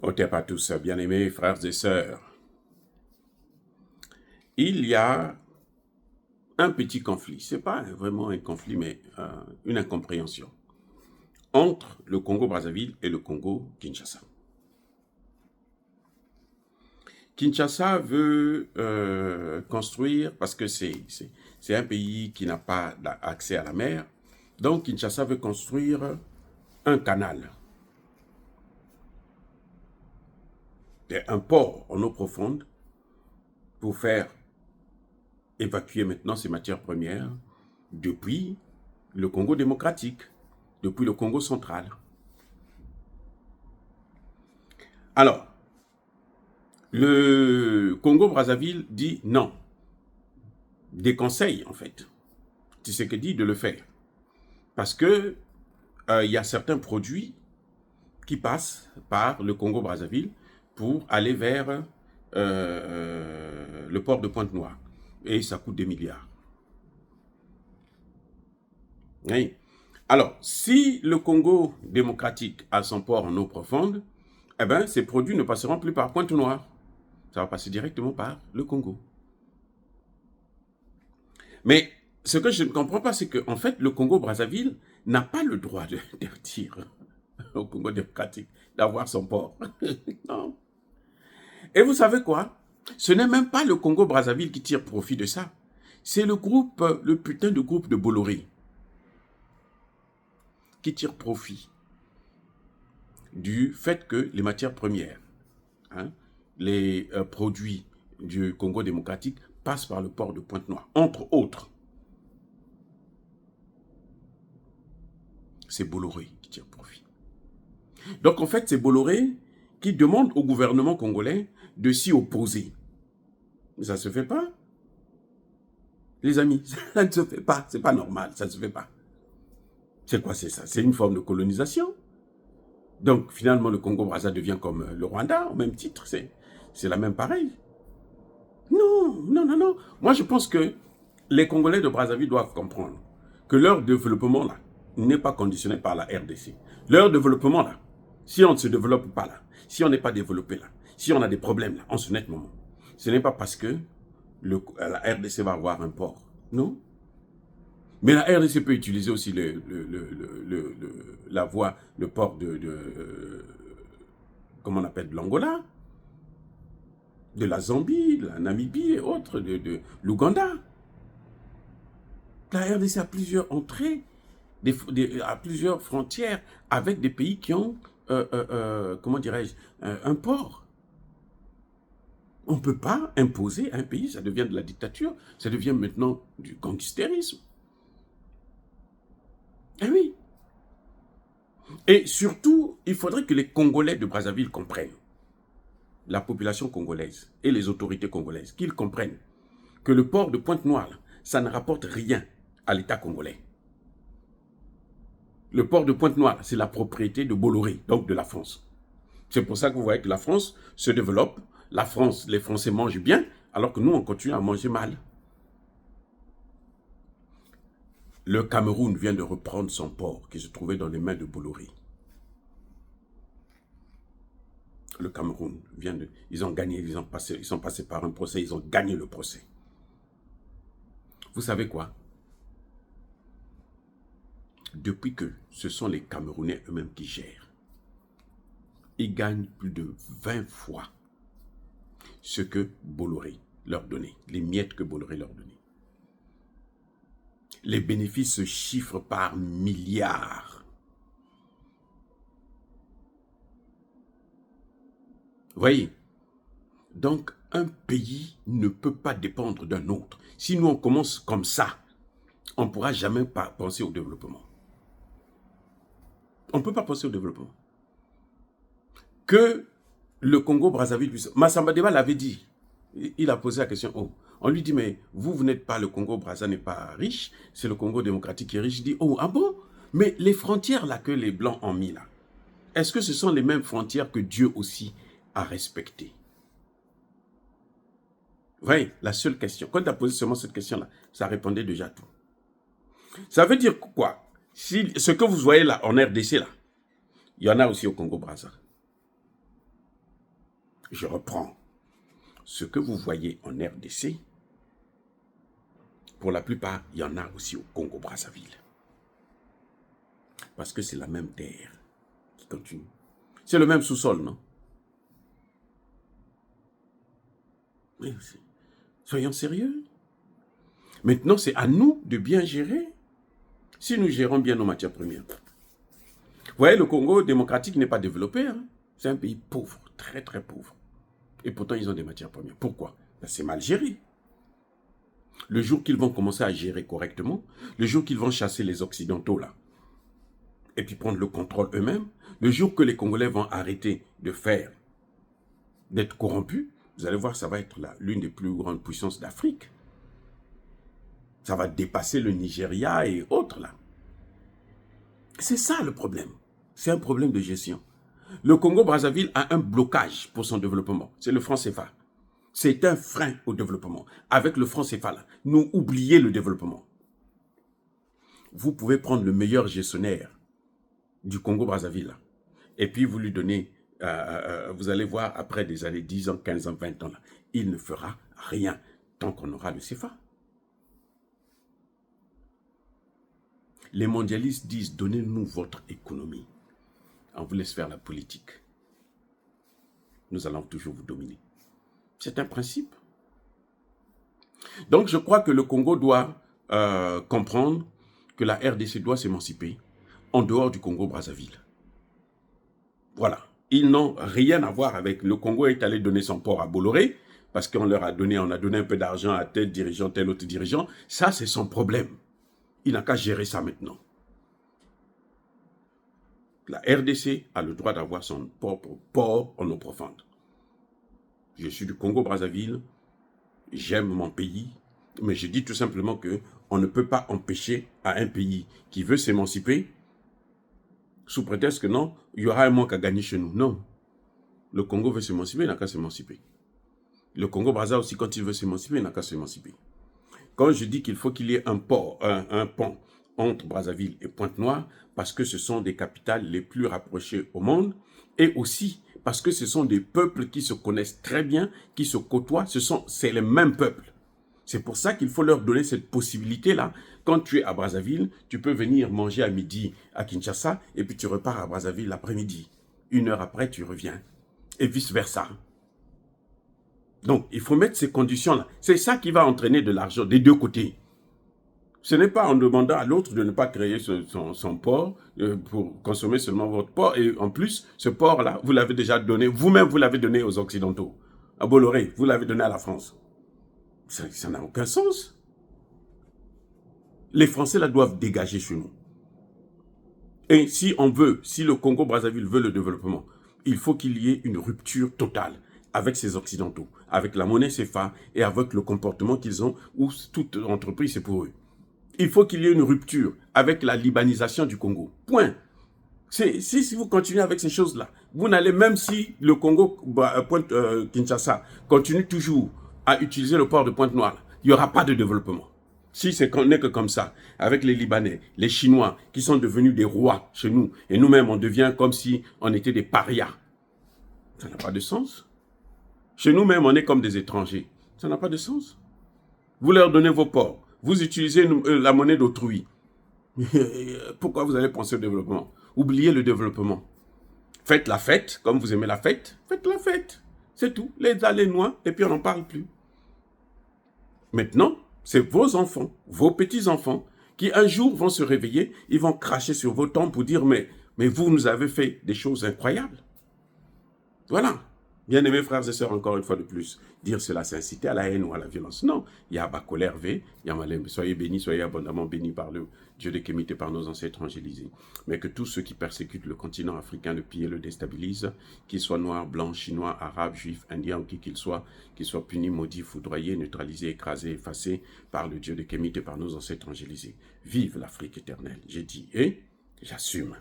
Au à tous, bien-aimés frères et sœurs. Il y a un petit conflit, ce n'est pas vraiment un conflit, mais une incompréhension entre le Congo-Brazzaville et le Congo-Kinshasa. Kinshasa veut construire, parce que c'est un pays qui n'a pas accès à la mer, donc Kinshasa veut construire un canal, un port en eau profonde pour faire évacuer maintenant ces matières premières depuis le Congo démocratique, depuis le Congo central. Alors, le Congo-Brazzaville dit non, déconseille en fait Tshisekedi de le faire, parce que il y a certains produits qui passent par le Congo-Brazzaville pour aller vers le port de Pointe-Noire, et ça coûte des milliards. Oui. Alors, si le Congo démocratique a son port en eau profonde, eh bien, ces produits ne passeront plus par Pointe-Noire. Ça va passer directement par le Congo. Mais ce que je ne comprends pas, c'est qu'en fait, le Congo-Brazzaville n'a pas le droit de dire au Congo démocratique d'avoir son port. Non. Et vous savez quoi? Ce n'est même pas le Congo-Brazzaville qui tire profit de ça. C'est le putain de groupe de Bolloré qui tire profit du fait que les matières premières, les produits du Congo démocratique passent par le port de Pointe-Noire, entre autres. C'est Bolloré qui tire profit. Donc en fait, c'est Bolloré qui demande au gouvernement congolais de s'y opposer. Mais ça ne se fait pas. Les amis, ça ne se fait pas. C'est pas normal, ça ne se fait pas. C'est quoi, c'est ça? C'est une forme de colonisation. Donc finalement, le Congo-Brazza devient comme le Rwanda, au même titre. C'est la même pareille. Non, non, non, non. Moi, je pense que les Congolais de Brazzaville doivent comprendre que leur développement, là, n'est pas conditionné par la RDC. Leur développement, là, si on ne se développe pas là, si on n'est pas développé là, si on a des problèmes là, en ce net moment, ce n'est pas parce que la RDC va avoir un port. Non. Mais la RDC peut utiliser aussi la voie, le port comment on appelle, de l'Angola, de la Zambie, de la Namibie et autres, de l'Ouganda. La RDC a plusieurs entrées, à plusieurs frontières avec des pays qui ont, comment dirais-je, un port. On ne peut pas imposer à un pays, ça devient de la dictature, ça devient maintenant du gangstérisme. Eh oui. Et surtout, il faudrait que les Congolais de Brazzaville comprennent, la population congolaise et les autorités congolaises, qu'ils comprennent que le port de Pointe-Noire, ça ne rapporte rien à l'État congolais. Le port de Pointe-Noire, c'est la propriété de Bolloré, donc de la France. C'est pour ça que vous voyez que la France se développe, la France, les Français mangent bien, alors que nous, on continue à manger mal. Le Cameroun vient de reprendre son port qui se trouvait dans les mains de Bolloré. Le Cameroun vient de... Ils ont gagné, ils sont passés par un procès, ils ont gagné le procès. Vous savez quoi? Depuis que ce sont les Camerounais eux-mêmes qui gèrent, ils gagnent plus de 20 fois ce que Bolloré leur donnait, les miettes que Bolloré leur donnait. Les bénéfices se chiffrent par milliards. Vous voyez? Donc, un pays ne peut pas dépendre d'un autre. Si nous, on commence comme ça, on ne pourra jamais penser au développement. On ne peut pas penser au développement. Que le Congo-Brazzaville puisse... Massamba Deba l'avait dit. Il a posé la question. Oh. On lui dit, mais vous n'êtes pas, le Congo-Brazza n'est pas riche, c'est le Congo démocratique qui est riche. Il dit, oh, ah bon? Mais les frontières là que les Blancs ont mis là, est-ce que ce sont les mêmes frontières que Dieu aussi a respectées? Vous voyez, la seule question. Quand tu as posé seulement cette question-là, ça répondait déjà tout. Ça veut dire quoi? Si ce que vous voyez là, en RDC là, il y en a aussi au Congo-Brazza. je reprends. Ce que vous voyez en RDC, pour la plupart, il y en a aussi au Congo-Brazzaville. Parce que c'est la même terre qui continue. C'est le même sous-sol, non? Oui, soyons sérieux. Maintenant, c'est à nous de bien gérer. Si nous gérons bien nos matières premières. Vous voyez, le Congo démocratique n'est pas développé. Hein? C'est un pays pauvre, très très pauvre. Et pourtant, ils ont des matières premières. Pourquoi? Ben, c'est mal géré. Le jour qu'ils vont commencer à gérer correctement, le jour qu'ils vont chasser les Occidentaux là, et puis prendre le contrôle eux-mêmes, le jour que les Congolais vont arrêter d'être corrompus, vous allez voir, ça va être l'une des plus grandes puissances d'Afrique. Ça va dépasser le Nigeria et autres là. C'est ça le problème. C'est un problème de gestion. Le Congo-Brazzaville a un blocage pour son développement. C'est le franc CFA. C'est un frein au développement. Avec le franc CFA, là, nous oubliez le développement. Vous pouvez prendre le meilleur gestionnaire du Congo-Brazzaville, là, et puis vous lui donnez, vous allez voir, après des années, 10 ans, 15 ans, 20 ans, là, il ne fera rien tant qu'on aura le CFA. Les mondialistes disent, donnez-nous votre économie. On vous laisse faire la politique. Nous allons toujours vous dominer. C'est un principe. Donc, je crois que le Congo doit comprendre que la RDC doit s'émanciper en dehors du Congo-Brazzaville. Voilà. Ils n'ont rien à voir avec... Le Congo est allé donner son port à Bolloré parce qu'on leur a donné, on a donné un peu d'argent à tel dirigeant, tel autre dirigeant. Ça, c'est son problème. Il n'a qu'à gérer ça maintenant. La RDC a le droit d'avoir son propre port en eau profonde. Je suis du Congo-Brazzaville, j'aime mon pays, mais je dis tout simplement qu'on ne peut pas empêcher à un pays qui veut s'émanciper, sous prétexte que non, il y aura un manque à gagner chez nous. Non. Le Congo veut s'émanciper, il n'a qu'à s'émanciper. Le Congo-Brazzaville aussi, quand il veut s'émanciper, il n'a qu'à s'émanciper. Quand je dis qu'il faut qu'il y ait un pont entre Brazzaville et Pointe-Noire, parce que ce sont des capitales les plus rapprochées au monde, et aussi parce que ce sont des peuples qui se connaissent très bien, qui se côtoient, c'est les mêmes peuples. C'est pour ça qu'il faut leur donner cette possibilité-là. Quand tu es à Brazzaville, tu peux venir manger à midi à Kinshasa, et puis tu repars à Brazzaville l'après-midi. 1 heure après, tu reviens. Et vice-versa. Donc, il faut mettre ces conditions-là. C'est ça qui va entraîner de l'argent des deux côtés. Ce n'est pas en demandant à l'autre de ne pas créer son port pour consommer seulement votre port. Et en plus, ce port-là, vous l'avez déjà donné, vous-même, vous l'avez donné aux Occidentaux. À Bolloré, vous l'avez donné à la France. Ça n'a aucun sens. Les Français là doivent dégager chez nous. Et si le Congo-Brazzaville veut le développement, il faut qu'il y ait une rupture totale avec ces Occidentaux, avec la monnaie CFA et avec le comportement qu'ils ont, où toute entreprise c'est pour eux. Il faut qu'il y ait une rupture avec la libanisation du Congo. Point. Si vous continuez avec ces choses-là, vous n'allez, même si le Congo, Kinshasa, continue toujours à utiliser le port de Pointe-Noire, il n'y aura pas de développement. Si c'est qu'on n'est que comme ça, avec les Libanais, les Chinois, qui sont devenus des rois chez nous, et nous-mêmes, on devient comme si on était des parias. Ça n'a pas de sens. Chez nous-mêmes, on est comme des étrangers. Ça n'a pas de sens. Vous leur donnez vos ports. Vous utilisez la monnaie d'autrui. Pourquoi vous allez penser au développement? Oubliez le développement. Faites la fête, comme vous aimez la fête. Faites la fête. C'est tout. Les allées noix, et puis on n'en parle plus. Maintenant, c'est vos enfants, vos petits-enfants, qui un jour vont se réveiller, ils vont cracher sur vos tombes pour dire, mais vous nous avez fait des choses incroyables. Voilà. Bien-aimés frères et sœurs, encore une fois de plus, dire cela, c'est inciter à la haine ou à la violence. Non, il y a Bakolé Hervé, il y a Malem. Soyez bénis, soyez abondamment bénis par le Dieu de Kémite et par nos ancêtres angélisés. Mais que tous ceux qui persécutent le continent africain, le pillent, le déstabilisent, qu'ils soient noirs, blancs, chinois, arabes, juifs, indiens ou qui qu'ils soient punis, maudits, foudroyés, neutralisés, écrasés, effacés par le Dieu de Kémite et par nos ancêtres angélisés. Vive l'Afrique éternelle, j'ai dit et j'assume.